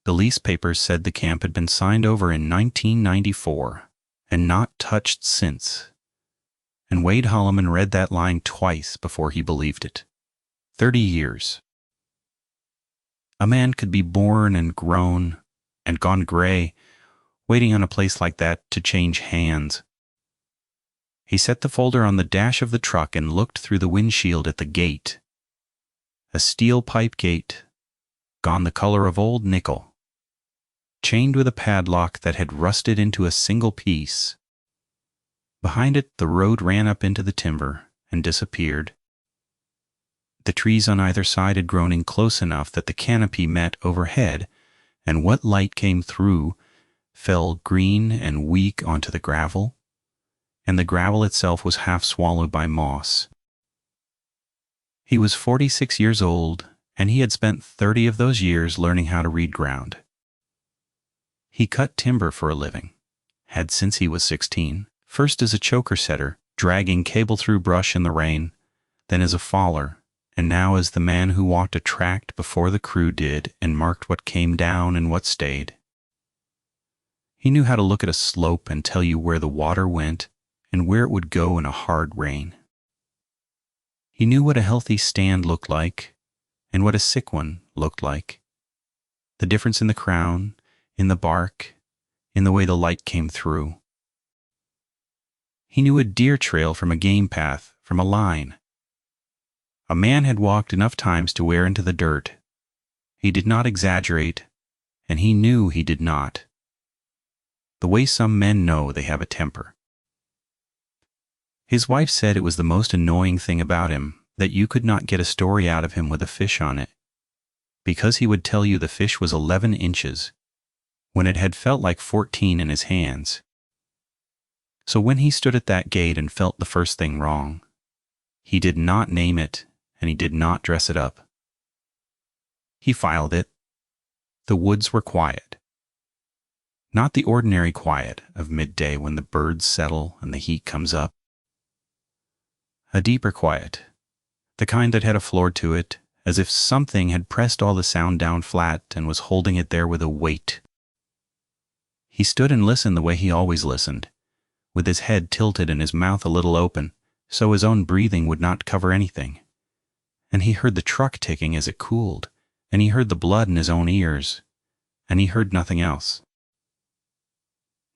The lease papers said the camp had been signed over in 1994 and not touched since. And Wade Holloman read that line twice before he believed it. 30 years. A man could be born and grown and gone gray, waiting on a place like that to change hands. He set the folder on the dash of the truck and looked through the windshield at the gate. A steel pipe gate, gone the color of old nickel, chained with a padlock that had rusted into a single piece. Behind it, the road ran up into the timber and disappeared. The trees on either side had grown in close enough that the canopy met overhead, and what light came through fell green and weak onto the gravel, and the gravel itself was half swallowed by moss. He was 46 years old, and he had spent 30 of those years learning how to read ground. He cut timber for a living, had since he was 16, first as a choker setter, dragging cable through brush in the rain, then as a faller, and now as the man who walked a tract before the crew did and marked what came down and what stayed. He knew how to look at a slope and tell you where the water went and where it would go in a hard rain. He knew what a healthy stand looked like and what a sick one looked like, the difference in the crown, in the bark, in the way the light came through. He knew a deer trail from a game path, from a line. A man had walked enough times to wear into the dirt. He did not exaggerate, and he knew he did not. The way some men know they have a temper. His wife said it was the most annoying thing about him that you could not get a story out of him with a fish on it, because he would tell you the fish was 11 inches, when it had felt like 14 in his hands. So when he stood at that gate and felt the first thing wrong, he did not name it, and he did not dress it up. He filed it. The woods were quiet. Not the ordinary quiet of midday when the birds settle and the heat comes up. A deeper quiet, the kind that had a floor to it, as if something had pressed all the sound down flat and was holding it there with a weight. He stood and listened the way he always listened, with his head tilted and his mouth a little open, so his own breathing would not cover anything. And he heard the truck ticking as it cooled, and he heard the blood in his own ears, and he heard nothing else.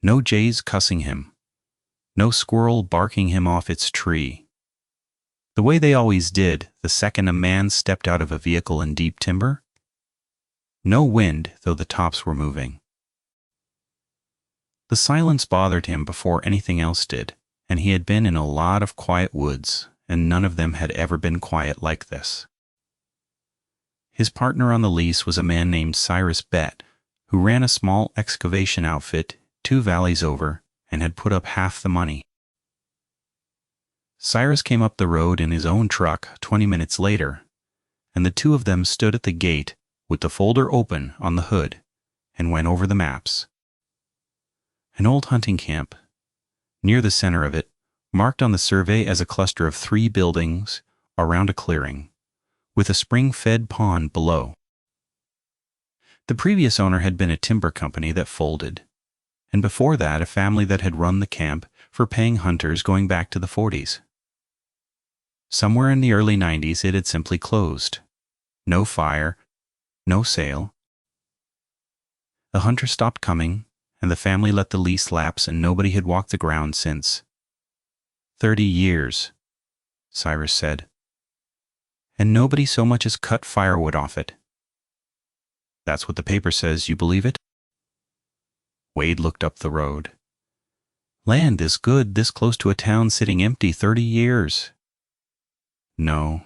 No jays cussing him, no squirrel barking him off its tree, the way they always did the second a man stepped out of a vehicle in deep timber. No wind, though the tops were moving. The silence bothered him before anything else did, and he had been in a lot of quiet woods, and none of them had ever been quiet like this. His partner on the lease was a man named Cyrus Bett, who ran a small excavation outfit 2 valleys over and had put up half the money. Cyrus came up the road in his own truck 20 minutes later, and the two of them stood at the gate with the folder open on the hood and went over the maps. An old hunting camp, near the center of it, marked on the survey as a cluster of 3 buildings around a clearing, with a spring-fed pond below. The previous owner had been a timber company that folded, and before that a family that had run the camp for paying hunters going back to the 40s. Somewhere in the early 90s it had simply closed. No fire, no sale. The hunter stopped coming, and the family let the lease lapse, and nobody had walked the ground since. 30 years, Cyrus said. And nobody so much as cut firewood off it. That's what the paper says, you believe it? Wade looked up the road. Land this good, this close to a town sitting empty 30 years. No,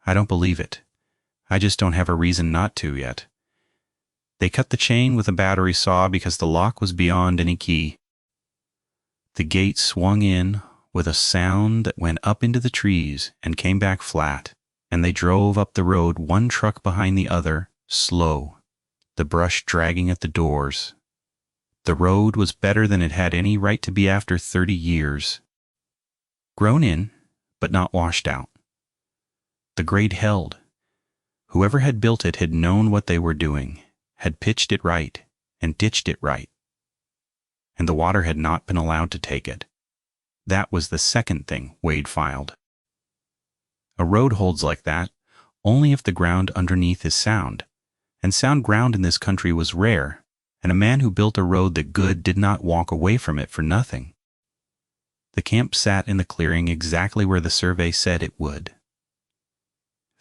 I don't believe it. I just don't have a reason not to yet. They cut the chain with a battery saw because the lock was beyond any key. The gate swung in with a sound that went up into the trees and came back flat, and they drove up the road 1 truck behind the other, slow, the brush dragging at the doors. The road was better than it had any right to be after 30 years. Grown in, but not washed out. The grade held. Whoever had built it had known what they were doing, had pitched it right and ditched it right, and the water had not been allowed to take it. That was the second thing Wade filed. A road holds like that only if the ground underneath is sound, and sound ground in this country was rare, and a man who built a road that good did not walk away from it for nothing. The camp sat in the clearing exactly where the survey said it would.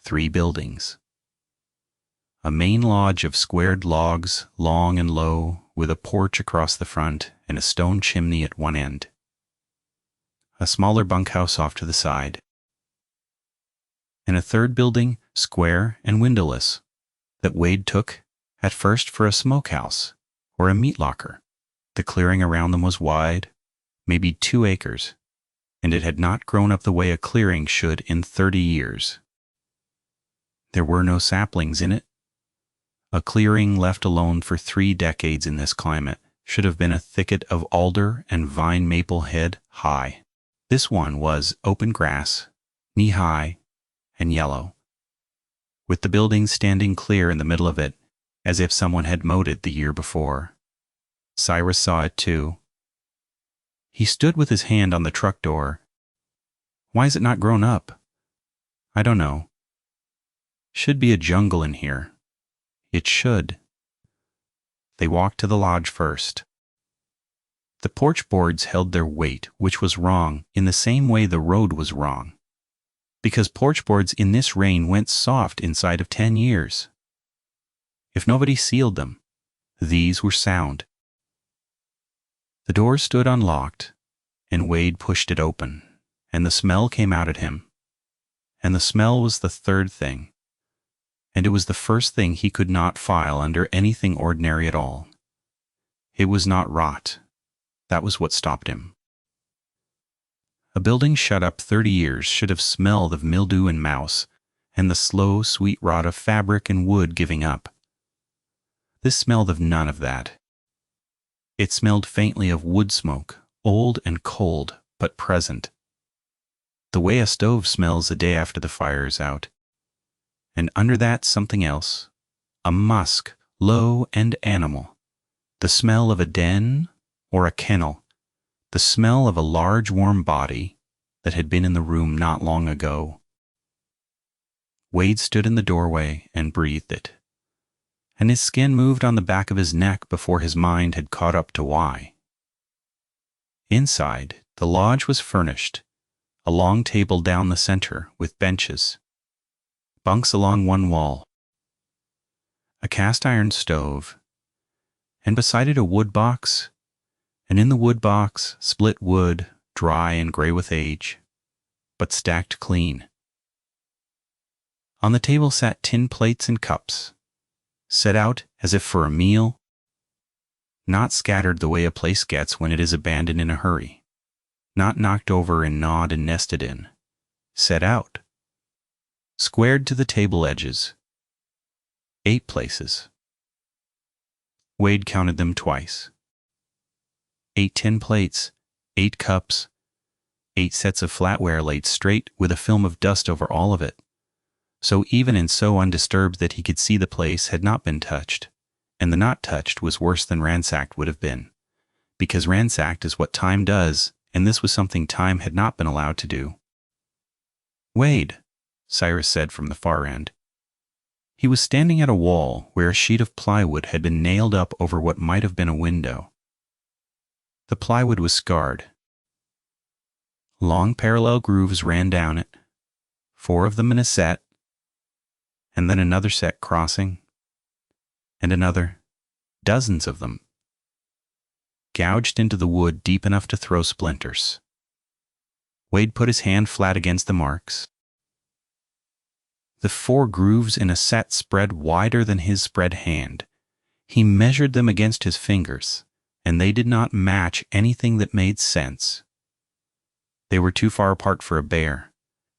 3 buildings. A main lodge of squared logs, long and low, with a porch across the front and a stone chimney at one end. A smaller bunkhouse off to the side. And a third building, square and windowless, that Wade took at first for a smokehouse or a meat locker. The clearing around them was wide, maybe 2 acres, and it had not grown up the way a clearing should in 30 years. There were no saplings in it. A clearing left alone for 3 decades in this climate should have been a thicket of alder and vine maple head high. This one was open grass, knee-high, and yellow, with the building standing clear in the middle of it, as if someone had mowed it the year before. Cyrus saw it too. He stood with his hand on the truck door. Why is it not grown up? I don't know. Should be a jungle in here. It should. They walked to the lodge first. The porch boards held their weight, which was wrong in the same way the road was wrong, because porch boards in this rain went soft inside of 10 years. If nobody sealed them, these were sound. The door stood unlocked, and Wade pushed it open, and the smell came out at him. And the smell was the third thing, and it was the first thing he could not file under anything ordinary at all. It was not rot. That was what stopped him. A building shut up 30 years should have smelled of mildew and mouse, and the slow, sweet rot of fabric and wood giving up. This smelled of none of that. It smelled faintly of wood smoke, old and cold, but present. The way a stove smells a day after the fire is out. And under that something else, a musk, low and animal, the smell of a den or a kennel, the smell of a large warm body that had been in the room not long ago. Wade stood in the doorway and breathed it, and his skin moved on the back of his neck before his mind had caught up to why. Inside, the lodge was furnished, a long table down the center with benches, bunks along one wall, a cast-iron stove, and beside it a wood box, and in the wood box split wood, dry and gray with age, but stacked clean. On the table sat tin plates and cups, set out as if for a meal, not scattered the way a place gets when it is abandoned in a hurry, not knocked over and gnawed and nested in, set out, squared to the table edges. 8 places. Wade counted them twice. 8 tin plates, 8 cups, 8 sets of flatware laid straight with a film of dust over all of it, so even and so undisturbed that he could see the place had not been touched, and the not touched was worse than ransacked would have been, because ransacked is what time does, and this was something time had not been allowed to do. Wade, Cyrus said from the far end. He was standing at a wall where a sheet of plywood had been nailed up over what might have been a window. The plywood was scarred. Long parallel grooves ran down it, 4 of them in a set, and then another set crossing, and another, dozens of them, gouged into the wood deep enough to throw splinters. Wade put his hand flat against the marks. The 4 grooves in a set spread wider than his spread hand. He measured them against his fingers, and they did not match anything that made sense. They were too far apart for a bear,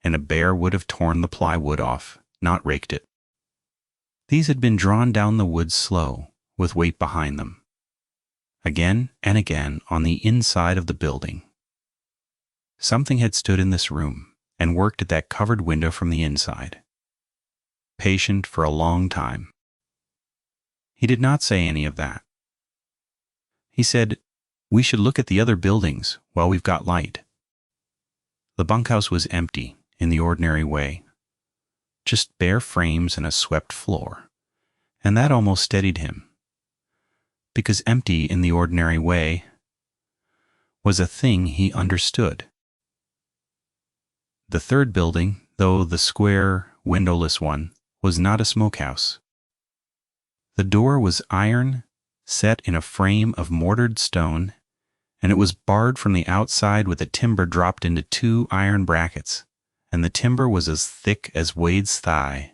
and a bear would have torn the plywood off, not raked it. These had been drawn down the wood slow, with weight behind them, again and again on the inside of the building. Something had stood in this room and worked at that covered window from the inside, patient for a long time. He did not say any of that. He said, "We should look at the other buildings while we've got light." The bunkhouse was empty in the ordinary way, just bare frames and a swept floor, and that almost steadied him, because empty in the ordinary way was a thing he understood. The third building, though the square, windowless one, was not a smokehouse. The door was iron, set in a frame of mortared stone, and it was barred from the outside with a timber dropped into 2 iron brackets, and the timber was as thick as Wade's thigh.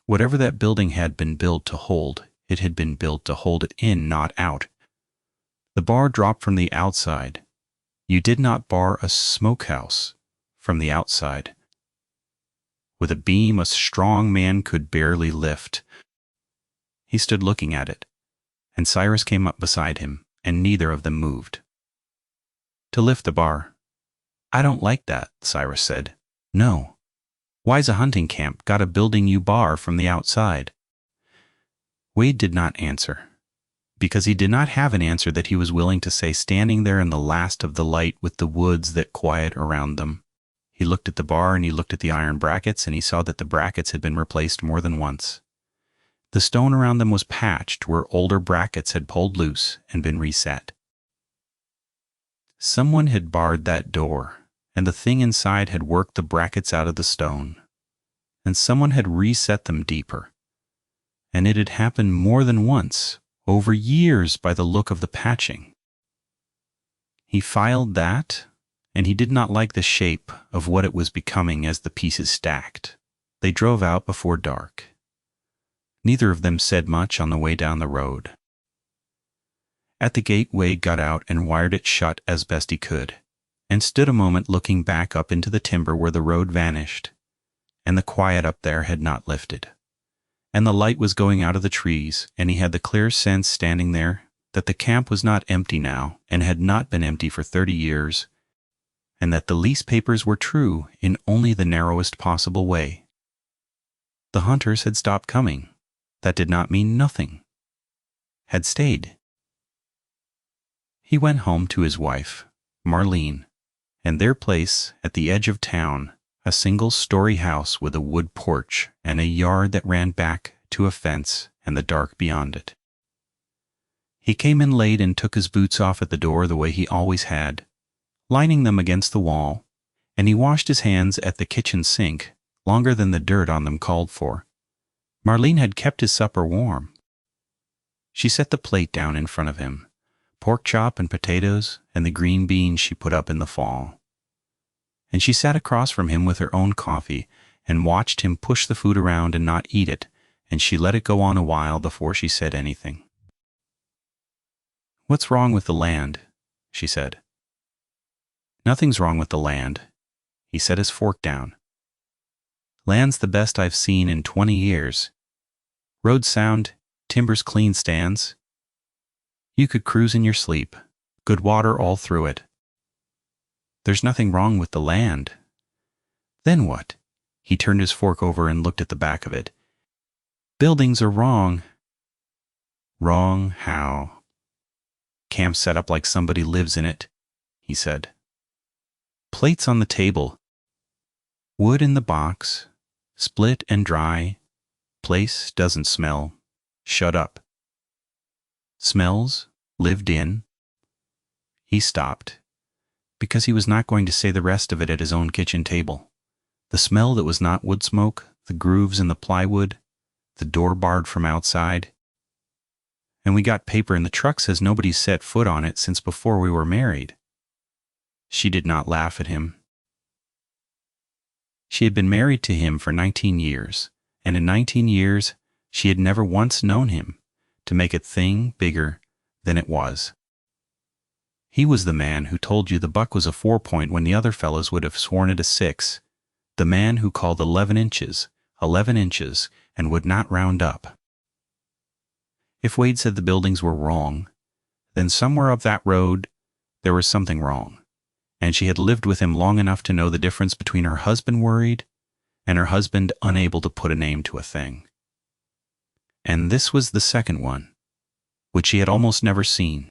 Whatever that building had been built to hold, it had been built to hold it in, not out. The bar dropped from the outside. You did not bar a smokehouse from the outside. With a beam a strong man could barely lift. He stood looking at it, and Cyrus came up beside him, and neither of them moved. To lift the bar. "I don't like that," Cyrus said. "No. Why's a hunting camp got a building you bar from the outside?" Wade did not answer, because he did not have an answer that he was willing to say standing there in the last of the light with the woods that quiet around them. He looked at the bar and he looked at the iron brackets, and he saw that the brackets had been replaced more than once. The stone around them was patched where older brackets had pulled loose and been reset. Someone had barred that door, and the thing inside had worked the brackets out of the stone, and someone had reset them deeper. And it had happened more than once, over years by the look of the patching. He filed that, and he did not like the shape of what it was becoming as the pieces stacked. They drove out before dark. Neither of them said much on the way down the road. At the gate, Wade got out and wired it shut as best he could, and stood a moment looking back up into the timber where the road vanished, and the quiet up there had not lifted, and the light was going out of the trees, and he had the clear sense standing there that the camp was not empty now and had not been empty for 30 years, and that the lease papers were true in only the narrowest possible way. The hunters had stopped coming. That did not mean nothing. Had stayed. He went home to his wife, Marlene, and their place at the edge of town, a single-story house with a wood porch and a yard that ran back to a fence and the dark beyond it. He came in late and took his boots off at the door the way he always had, lining them against the wall, and he washed his hands at the kitchen sink longer than the dirt on them called for. Marlene had kept his supper warm. She set the plate down in front of him, pork chop and potatoes and the green beans she put up in the fall. And she sat across from him with her own coffee and watched him push the food around and not eat it, and she let it go on a while before she said anything. "What's wrong with the land?" she said. "Nothing's wrong with the land." He set his fork down. "Land's the best I've seen in 20 years. Roads sound, timbers clean stands. You could cruise in your sleep, good water all through it. There's nothing wrong with the land." "Then what?" He turned his fork over and looked at the back of it. "Buildings are wrong." "Wrong how?" "Camp set up like somebody lives in it," he said. "Plates on the table. Wood in the box. Split and dry. Place doesn't smell. Shut up. Smells, lived in." He stopped, because he was not going to say the rest of it at his own kitchen table. The smell that was not wood smoke, the grooves in the plywood, the door barred from outside. "And we got paper in the truck says nobody's set foot on it since before we were married." She did not laugh at him. She had been married to him for 19 years, and in 19 years she had never once known him to make a thing bigger than it was. He was the man who told you the buck was a 4-point when the other fellows would have sworn it a 6, the man who called 11 inches, and would not round up. If Wade said the buildings were wrong, then somewhere up that road there was something wrong, and she had lived with him long enough to know the difference between her husband worried and her husband unable to put a name to a thing. And this was the second one, which he had almost never seen.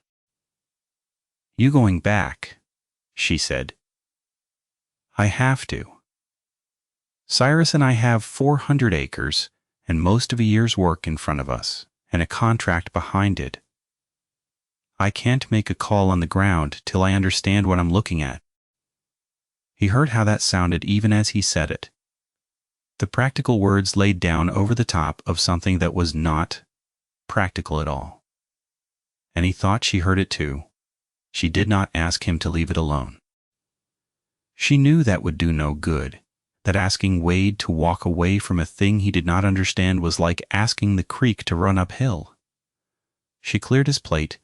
"You going back?" she said. "I have to. Cyrus and I have 400 acres and most of a year's work in front of us and a contract behind it. I can't make a call on the ground till I understand what I'm looking at." He heard how that sounded even as he said it. The practical words laid down over the top of something that was not practical at all. And he thought she heard it too. She did not ask him to leave it alone. She knew that would do no good, that asking Wade to walk away from a thing he did not understand was like asking the creek to run uphill. She cleared his plate,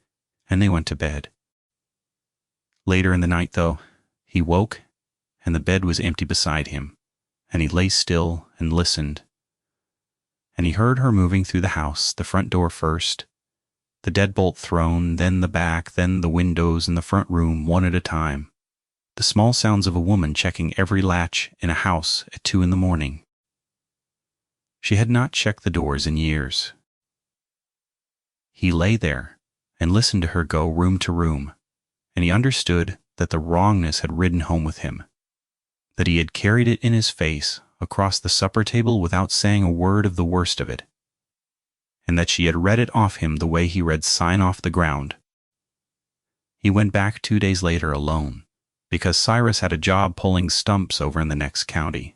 and they went to bed. Later in the night, though, he woke, and the bed was empty beside him, and he lay still and listened. And he heard her moving through the house, the front door first, the deadbolt thrown, then the back, then the windows in the front room, one at a time. The small sounds of a woman checking every latch in a house at 2 a.m. She had not checked the doors in years. He lay there and listened to her go room to room, and he understood that the wrongness had ridden home with him, that he had carried it in his face across the supper table without saying a word of the worst of it, and that she had read it off him the way he read sign off the ground. He went back 2 days later alone, because Cyrus had a job pulling stumps over in the next county,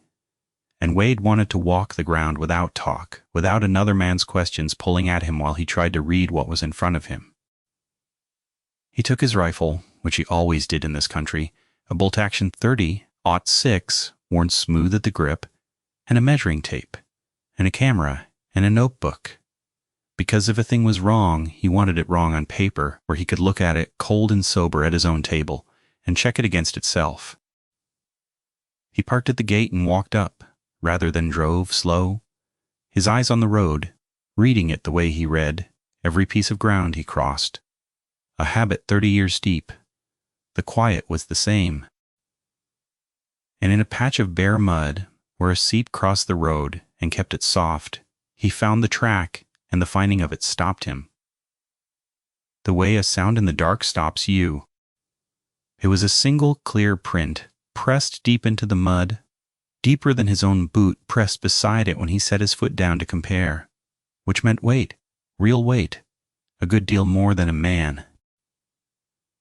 and Wade wanted to walk the ground without talk, without another man's questions pulling at him while he tried to read what was in front of him. He took his rifle, which he always did in this country, a bolt-action 30-06 worn smooth at the grip, and a measuring tape, and a camera, and a notebook. Because if a thing was wrong, he wanted it wrong on paper, where he could look at it cold and sober at his own table, and check it against itself. He parked at the gate and walked up, rather than drove slow, his eyes on the road, reading it the way he read every piece of ground he crossed. A habit 30 years deep. The quiet was the same. And in a patch of bare mud, where a seep crossed the road and kept it soft, he found the track, and the finding of it stopped him. The way a sound in the dark stops you. It was a single clear print, pressed deep into the mud, deeper than his own boot pressed beside it when he set his foot down to compare, which meant weight, real weight, a good deal more than a man.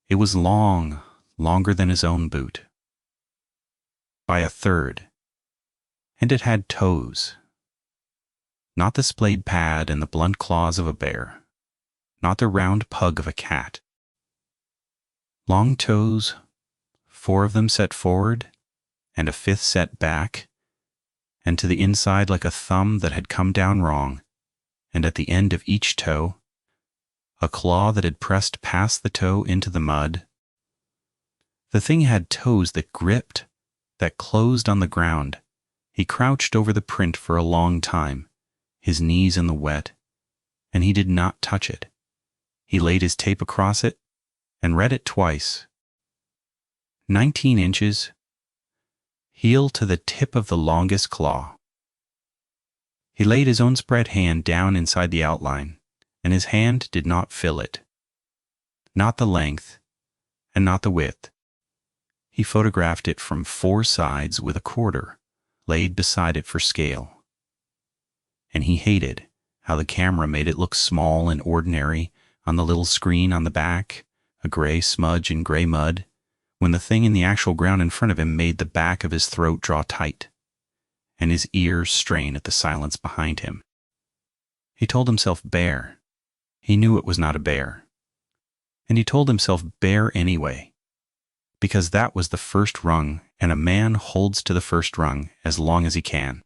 It was long, longer than his own boot, by a third, and it had toes. Not the splayed pad and the blunt claws of a bear, not the round pug of a cat. Long toes, 4 of them set forward, and a 5th set back, and to the inside like a thumb that had come down wrong, and at the end of each toe, a claw that had pressed past the toe into the mud. The thing had toes that gripped, that closed on the ground. He crouched over the print for a long time, his knees in the wet, and he did not touch it. He laid his tape across it and read it twice. 19 inches, heel to the tip of the longest claw. He laid his own spread hand down inside the outline, and his hand did not fill it. Not the length, and not the width. He photographed it from 4 sides with a quarter laid beside it for scale. And he hated how the camera made it look small and ordinary on the little screen on the back, a gray smudge in gray mud, when the thing in the actual ground in front of him made the back of his throat draw tight, and his ears strain at the silence behind him. He told himself bear. He knew it was not a bear. And he told himself bear anyway, because that was the first rung, and a man holds to the first rung as long as he can.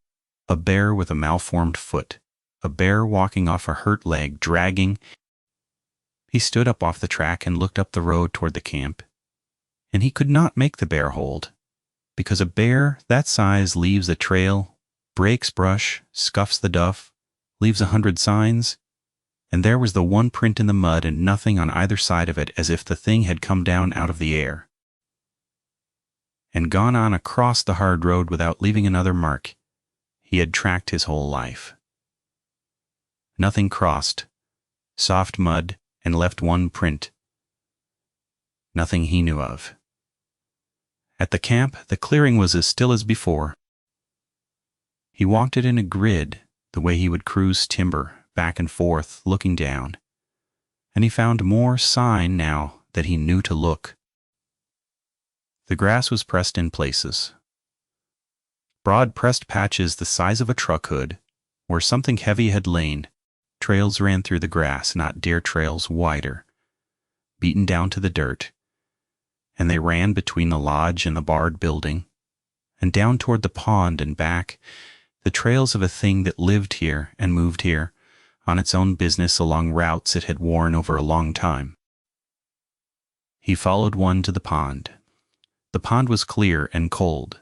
A bear with a malformed foot, a bear walking off a hurt leg, dragging. He stood up off the track and looked up the road toward the camp, and he could not make the bear hold, because a bear that size leaves a trail, breaks brush, scuffs the duff, leaves 100 signs, and there was the one print in the mud and nothing on either side of it, as if the thing had come down out of the air and gone on across the hard road without leaving another mark he had tracked his whole life. Nothing crossed. Soft mud and left one print. Nothing he knew of. At the camp, the clearing was as still as before. He walked it in a grid, the way he would cruise timber, back and forth, looking down. And he found more sign now that he knew to look. The grass was pressed in places. Broad pressed patches the size of a truck hood, where something heavy had lain. Trails ran through the grass, not deer trails, wider, beaten down to the dirt, and they ran between the lodge and the barred building, and down toward the pond and back, the trails of a thing that lived here and moved here, on its own business along routes it had worn over a long time. He followed one to the pond. The pond was clear and cold,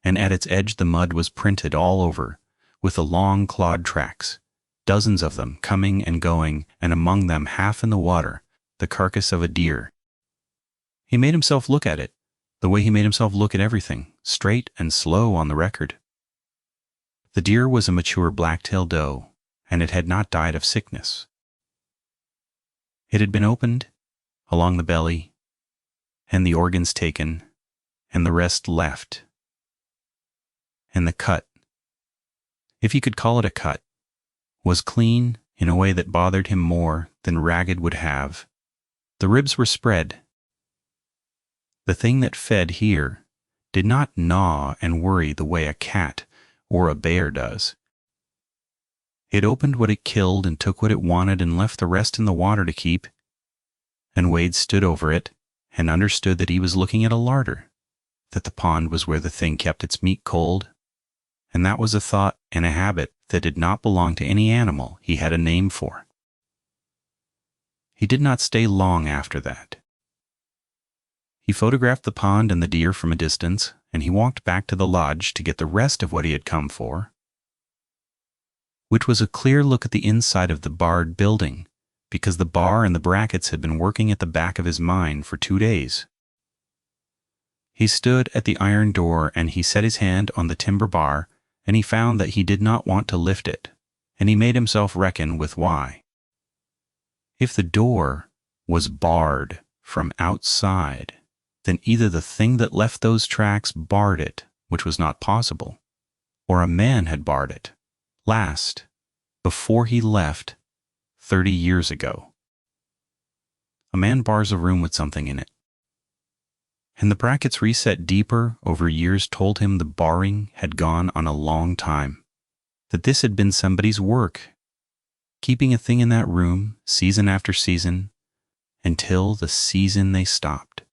and at its edge the mud was printed all over, with the long clawed tracks, dozens of them coming and going, and among them, half in the water, the carcass of a deer. He made himself look at it, the way he made himself look at everything, straight and slow on the record. The deer was a mature black-tailed doe, and it had not died of sickness. It had been opened along the belly, and the organs taken, and the rest left. And the cut, if he could call it a cut, was clean in a way that bothered him more than ragged would have. The ribs were spread. The thing that fed here did not gnaw and worry the way a cat or a bear does. It opened what it killed and took what it wanted and left the rest in the water to keep. And Wade stood over it and understood that he was looking at a larder, that the pond was where the thing kept its meat cold, and that was a thought and a habit that did not belong to any animal he had a name for. He did not stay long after that. He photographed the pond and the deer from a distance, and he walked back to the lodge to get the rest of what he had come for, which was a clear look at the inside of the barred building, because the bar and the brackets had been working at the back of his mind for 2 days. He stood at the iron door and he set his hand on the timber bar, and he found that he did not want to lift it, and he made himself reckon with why. If the door was barred from outside, then either the thing that left those tracks barred it, which was not possible, or a man had barred it, last, before he left, 30 years ago. A man bars a room with something in it. And the brackets reset deeper over years told him the barring had gone on a long time, that this had been somebody's work, keeping a thing in that room season after season, until the season they stopped.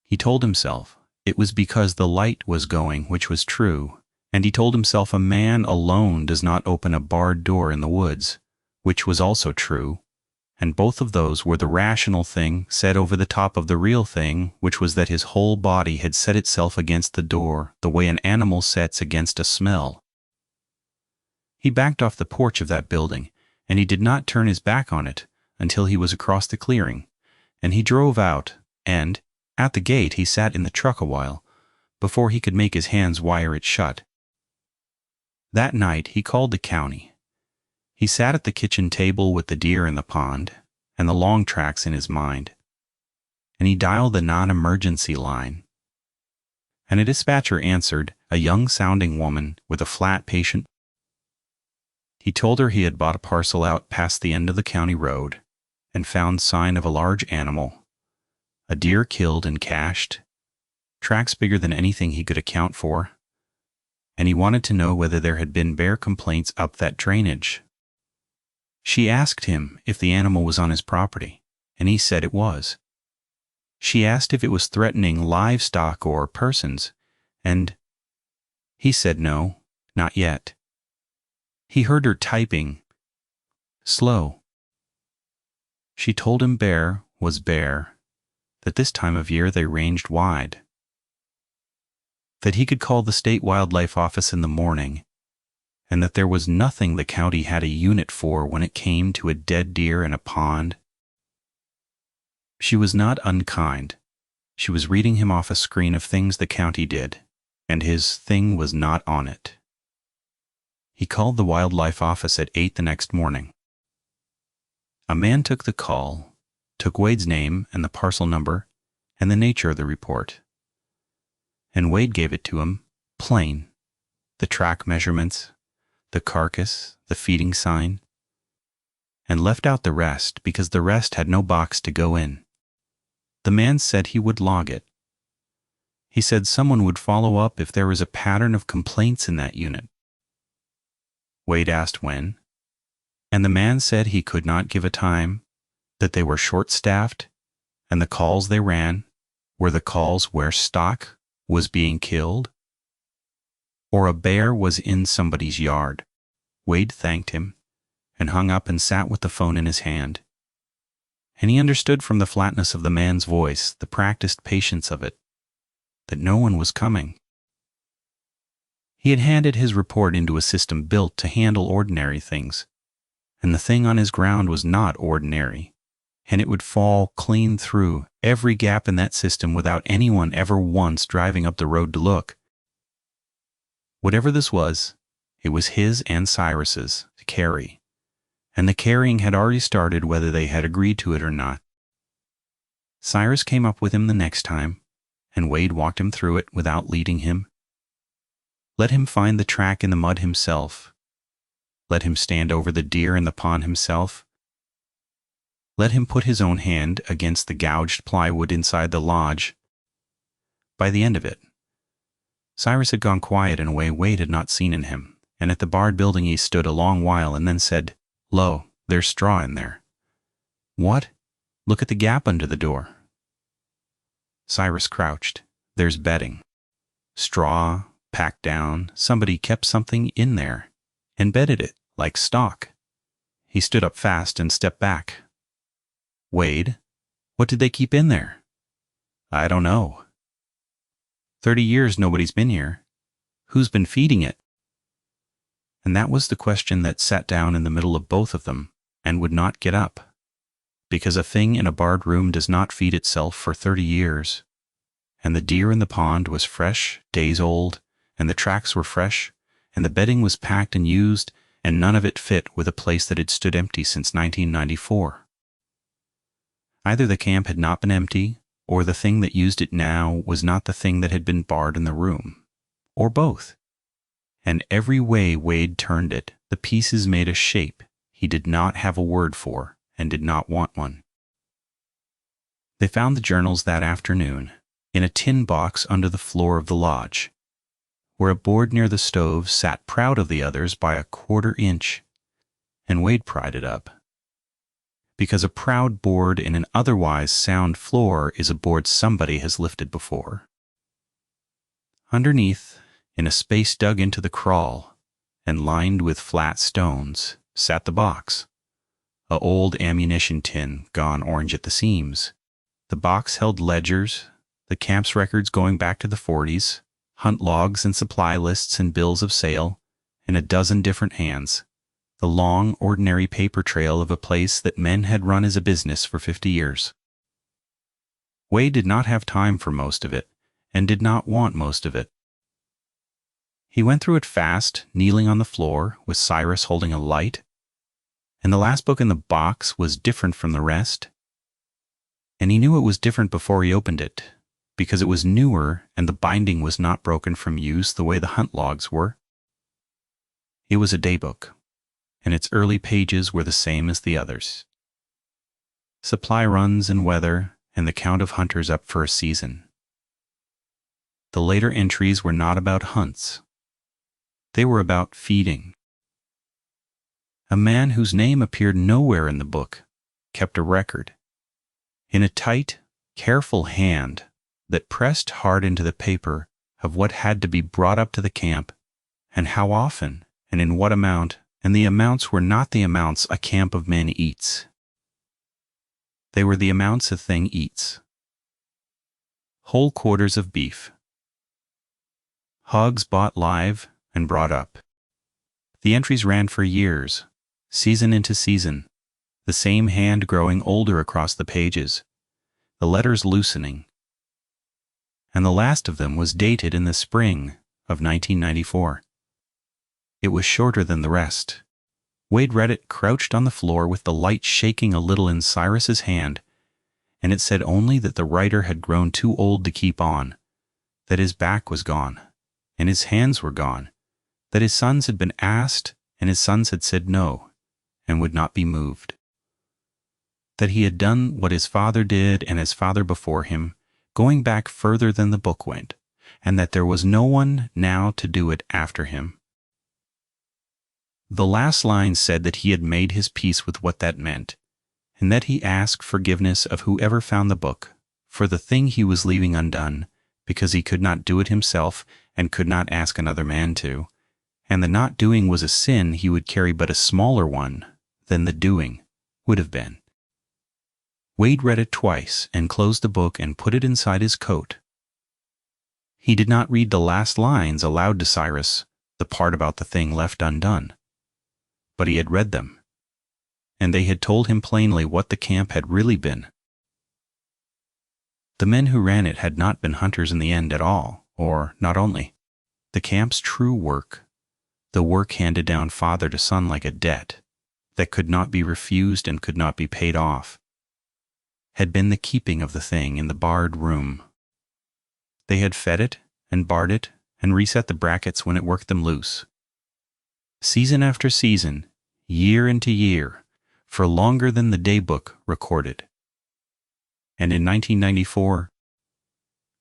He told himself it was because the light was going, which was true, and he told himself a man alone does not open a barred door in the woods, which was also true, and both of those were the rational thing said over the top of the real thing, which was that his whole body had set itself against the door the way an animal sets against a smell. He backed off the porch of that building, and he did not turn his back on it until he was across the clearing, and he drove out, and, at the gate, he sat in the truck a while, before he could make his hands wire it shut. That night he called the county. He sat at the kitchen table with the deer in the pond and the long tracks in his mind, and he dialed the non-emergency line. And a dispatcher answered, a young-sounding woman with a flat, patient. He told her he had bought a parcel out past the end of the county road and found sign of a large animal, a deer killed and cached, tracks bigger than anything he could account for, and he wanted to know whether there had been bear complaints up that drainage. She asked him if the animal was on his property, and he said it was. She asked if it was threatening livestock or persons, and he said no, not yet. He heard her typing, slow. She told him bear was bear, that this time of year they ranged wide, that he could call the state wildlife office in the morning, and that there was nothing the county had a unit for when it came to a dead deer in a pond. She was not unkind. She was reading him off a screen of things the county did, and his thing was not on it. He called the wildlife office at 8 the next morning. A man took the call, took Wade's name and the parcel number and the nature of the report. And Wade gave it to him, plain, the track measurements, the carcass, the feeding sign, and left out the rest because the rest had no box to go in. The man said he would log it. He said someone would follow up if there was a pattern of complaints in that unit. Wade asked when, and the man said he could not give a time, that they were short-staffed, and the calls they ran were the calls where stock was being killed or a bear was in somebody's yard. Wade thanked him and hung up and sat with the phone in his hand. And he understood from the flatness of the man's voice, the practiced patience of it, that no one was coming. He had handed his report into a system built to handle ordinary things, and the thing on his ground was not ordinary, and it would fall clean through every gap in that system without anyone ever once driving up the road to look. Whatever this was, it was his and Cyrus's to carry, and the carrying had already started whether they had agreed to it or not. Cyrus came up with him the next time, and Wade walked him through it without leading him. Let him find the track in the mud himself. Let him stand over the deer in the pond himself. Let him put his own hand against the gouged plywood inside the lodge. By the end of it, Cyrus had gone quiet in a way Wade had not seen in him, and at the barred building he stood a long while and then said, "Lo, there's straw in there." "What? Look at the gap under the door." Cyrus crouched. "There's bedding. Straw, packed down. Somebody kept something in there and bedded it like stock." He stood up fast and stepped back. "Wade, what did they keep in there?" "I don't know." 30 years nobody's been here. Who's been feeding it?" And that was the question that sat down in the middle of both of them and would not get up, because a thing in a barred room does not feed itself for 30 years. And the deer in the pond was fresh, days old, and the tracks were fresh, and the bedding was packed and used, and none of it fit with a place that had stood empty since 1994. Either the camp had not been empty, or the thing that used it now was not the thing that had been barred in the room, or both. And every way Wade turned it, the pieces made a shape he did not have a word for and did not want one. They found the journals that afternoon in a tin box under the floor of the lodge, where a board near the stove sat proud of the others by a 1/4 inch, and Wade pried it up. Because a proud board in an otherwise sound floor is a board somebody has lifted before. Underneath, in a space dug into the crawl and lined with flat stones, sat the box, a old ammunition tin gone orange at the seams. The box held ledgers, the camp's records going back to the 40s, hunt logs and supply lists and bills of sale, in a dozen different hands. The long, ordinary paper trail of a place that men had run as a business for 50 years. Wade did not have time for most of it, and did not want most of it. He went through it fast, kneeling on the floor, with Cyrus holding a light, and the last book in the box was different from the rest, and he knew it was different before he opened it, because it was newer and the binding was not broken from use the way the hunt logs were. It was a daybook, and its early pages were the same as the others. Supply runs and weather and the count of hunters up for a season. The later entries were not about hunts. They were about feeding. A man whose name appeared nowhere in the book kept a record, in a tight, careful hand that pressed hard into the paper, of what had to be brought up to the camp, and how often, and in what amount, and the amounts were not the amounts a camp of men eats. They were the amounts a thing eats. Whole quarters of beef. Hogs bought live and brought up. The entries ran for years, season into season, the same hand growing older across the pages, the letters loosening. And the last of them was dated in the spring of 1994. It was shorter than the rest. Wade read it crouched on the floor with the light shaking a little in Cyrus's hand, and it said only that the writer had grown too old to keep on, that his back was gone, and his hands were gone, that his sons had been asked, and his sons had said no, and would not be moved, that he had done what his father did and his father before him, going back further than the book went, and that there was no one now to do it after him. The last line said that he had made his peace with what that meant, and that he asked forgiveness of whoever found the book for the thing he was leaving undone, because he could not do it himself and could not ask another man to, and the not doing was a sin he would carry but a smaller one than the doing would have been. Wade read it twice and closed the book and put it inside his coat. He did not read the last lines aloud to Cyrus, the part about the thing left undone, but he had read them, and they had told him plainly what the camp had really been. The men who ran it had not been hunters in the end at all, or not only. The camp's true work, the work handed down father to son like a debt that could not be refused and could not be paid off, had been the keeping of the thing in the barred room. They had fed it and barred it and reset the brackets when it worked them loose. Season after season, year into year, for longer than the daybook recorded. And in 1994,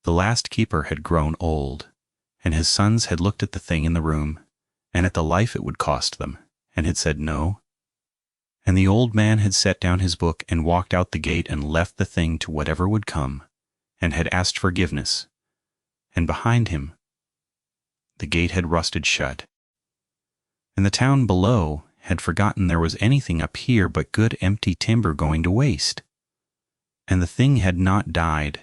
the last keeper had grown old, and his sons had looked at the thing in the room and at the life it would cost them, and had said no. And the old man had set down his book and walked out the gate and left the thing to whatever would come, and had asked forgiveness. And behind him, the gate had rusted shut. And the town below had forgotten there was anything up here but good empty timber going to waste. And the thing had not died.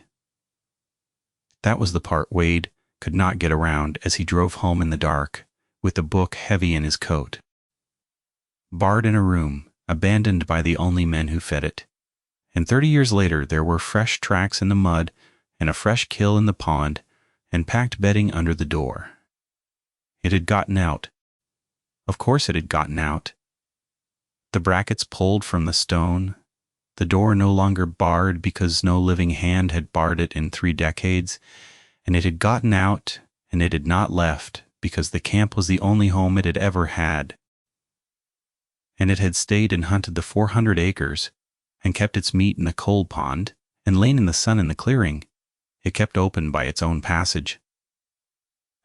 That was the part Wade could not get around as he drove home in the dark, with the book heavy in his coat. Barred in a room, abandoned by the only men who fed it. And 30 years later there were fresh tracks in the mud and a fresh kill in the pond and packed bedding under the door. It had gotten out. Of course it had gotten out. The brackets pulled from the stone, the door no longer barred because no living hand had barred it in 3 decades, and it had gotten out, and it had not left because the camp was the only home it had ever had. And it had stayed and hunted the 400 acres, and kept its meat in the coal pond, and lain in the sun in the clearing. It kept open by its own passage.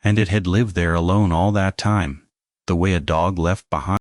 And it had lived there alone all that time, the way a dog left behind